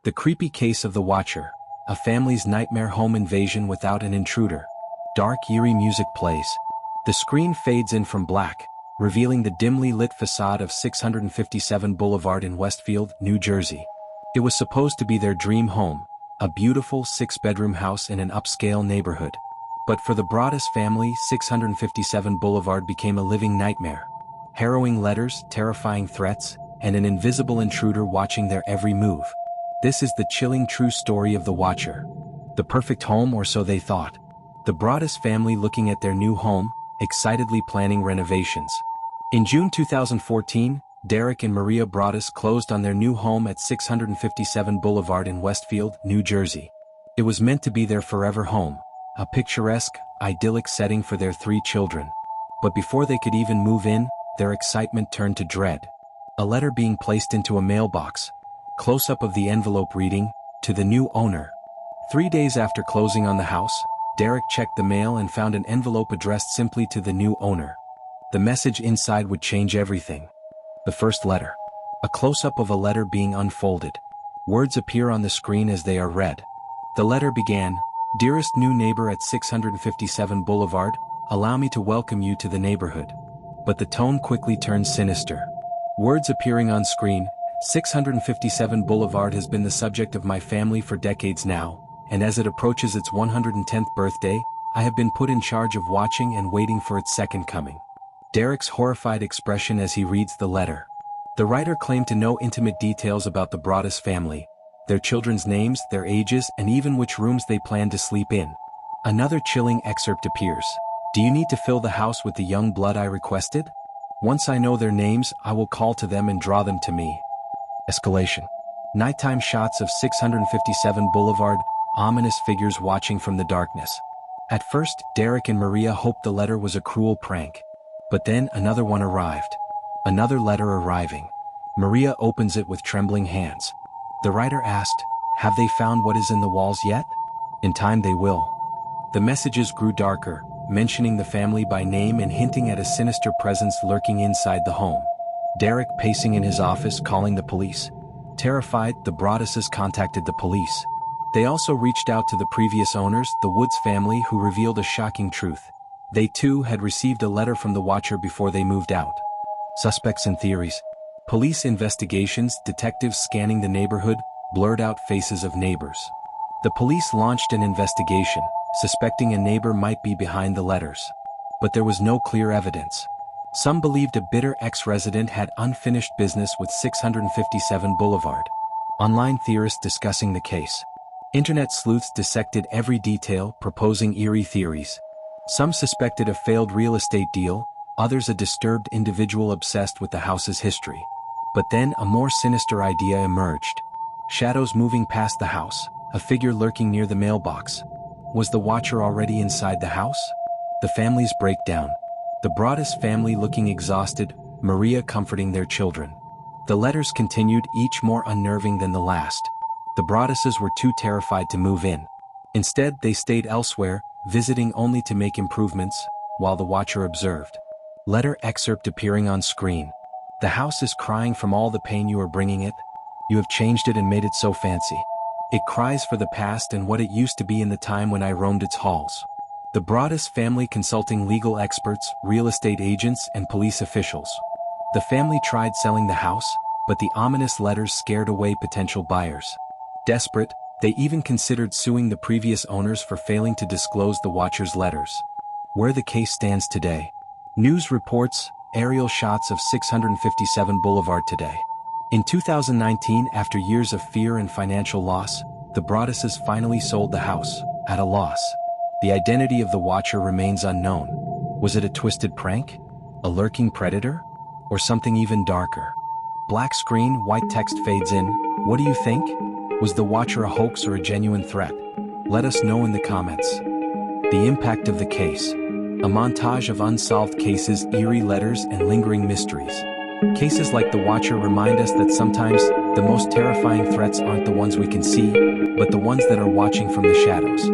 The creepy case of the Watcher, a family's nightmare home invasion without an intruder. Dark, eerie music plays. The screen fades in from black, revealing the dimly lit facade of 657 Boulevard in Westfield, New Jersey. It was supposed to be their dream home, a beautiful 6-bedroom house in an upscale neighborhood. But for the Broaddus family, 657 Boulevard became a living nightmare. Harrowing letters, terrifying threats, and an invisible intruder watching their every move. This is the chilling true story of the Watcher. The perfect home, or so they thought. The Broaddus family looking at their new home, excitedly planning renovations. In June 2014, Derek and Maria Broaddus closed on their new home at 657 Boulevard in Westfield, New Jersey. It was meant to be their forever home, a picturesque, idyllic setting for their 3 children. But before they could even move in, their excitement turned to dread. A letter being placed into a mailbox. Close-up of the envelope reading, "To the new owner." 3 days after closing on the house, Derek checked the mail and found an envelope addressed simply to the new owner. The message inside would change everything. The first letter. A close-up of a letter being unfolded. Words appear on the screen as they are read. The letter began, "Dearest new neighbor at 657 Boulevard, allow me to welcome you to the neighborhood." But the tone quickly turned sinister. Words appearing on screen, 657 Boulevard has been the subject of my family for decades now, and as it approaches its 110th birthday, I have been put in charge of watching and waiting for its second coming. Derek's horrified expression as he reads the letter. The writer claimed to know intimate details about the Broaddus family, their children's names, their ages, and even which rooms they plan to sleep in. Another chilling excerpt appears. "Do you need to fill the house with the young blood I requested? Once I know their names, I will call to them and draw them to me." Escalation. Nighttime shots of 657 Boulevard, ominous figures watching from the darkness. At first, Derek and Maria hoped the letter was a cruel prank. But then another one arrived. Another letter arriving. Maria opens it with trembling hands. The writer asked, "Have they found what is in the walls yet?" "In time they will." The messages grew darker, mentioning the family by name and hinting at a sinister presence lurking inside the home. Derek pacing in his office calling the police. Terrified, the Broadduses contacted the police. They also reached out to the previous owners, the Woods family, who revealed a shocking truth. They too had received a letter from the Watcher before they moved out. Suspects and theories. Police investigations, detectives scanning the neighborhood, blurred out faces of neighbors. The police launched an investigation, suspecting a neighbor might be behind the letters. But there was no clear evidence. Some believed a bitter ex-resident had unfinished business with 657 Boulevard. Online theorists discussing the case. Internet sleuths dissected every detail, proposing eerie theories. Some suspected a failed real estate deal, others a disturbed individual obsessed with the house's history. But then a more sinister idea emerged. Shadows moving past the house, a figure lurking near the mailbox. Was the Watcher already inside the house? The family's breakdown. The Broaddus family looking exhausted, Maria comforting their children. The letters continued, each more unnerving than the last. The Broadduses were too terrified to move in. Instead, they stayed elsewhere, visiting only to make improvements, while the Watcher observed. Letter excerpt appearing on screen. "The house is crying from all the pain you are bringing it. You have changed it and made it so fancy. It cries for the past and what it used to be in the time when I roamed its halls." The Broaddus family consulting legal experts, real estate agents, and police officials. The family tried selling the house, but the ominous letters scared away potential buyers. Desperate, they even considered suing the previous owners for failing to disclose the Watcher's letters. Where the case stands today. News reports, aerial shots of 657 Boulevard today. In 2019, after years of fear and financial loss, the Broadduses finally sold the house, at a loss. The identity of the Watcher remains unknown. Was it a twisted prank? A lurking predator? Or something even darker? Black screen, white text fades in. What do you think? Was the Watcher a hoax or a genuine threat? Let us know in the comments. The impact of the case. A montage of unsolved cases, eerie letters, and lingering mysteries. Cases like the Watcher remind us that sometimes the most terrifying threats aren't the ones we can see, but the ones that are watching from the shadows.